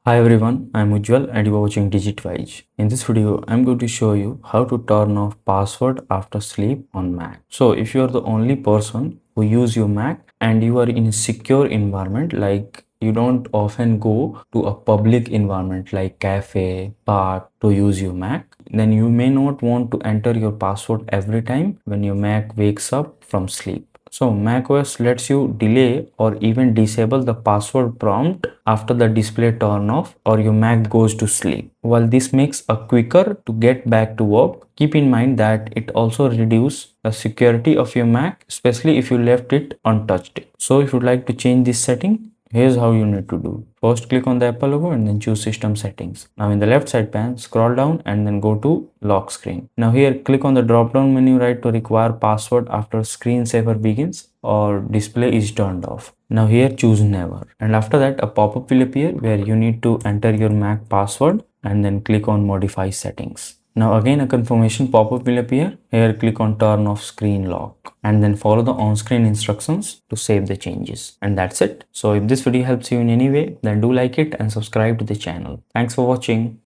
Hi everyone, I'm Ujjwal and you are watching DigitWise. In this video, I'm going to show you how to turn off password after sleep on Mac. So if you are the only person who use your Mac and you are in a secure environment, like you don't often go to a public environment like cafe, park to use your Mac, then you may not want to enter your password every time when your Mac wakes up from sleep. So macOS lets you delay or even disable the password prompt after the display turn off or your Mac goes to sleep. While this makes it quicker to get back to work, keep in mind that it also reduces the security of your Mac, especially if you left it untouched. So if you'd like to change this setting, here's how you need to do. First, click on the Apple logo and then choose System Settings. Now in the left side pane, scroll down and then go to Lock Screen. Now here, click on the drop down menu right to require password after screensaver begins or display is turned off. Now here, choose Never. And after that, a pop-up will appear where you need to enter your Mac password and then click on Modify Settings. Now again a confirmation pop-up will appear. Here click on turn off screen lock and then follow the on-screen instructions to save the changes. And that's it. So if this video helps you in any way, then do like it and subscribe to the channel. Thanks for watching.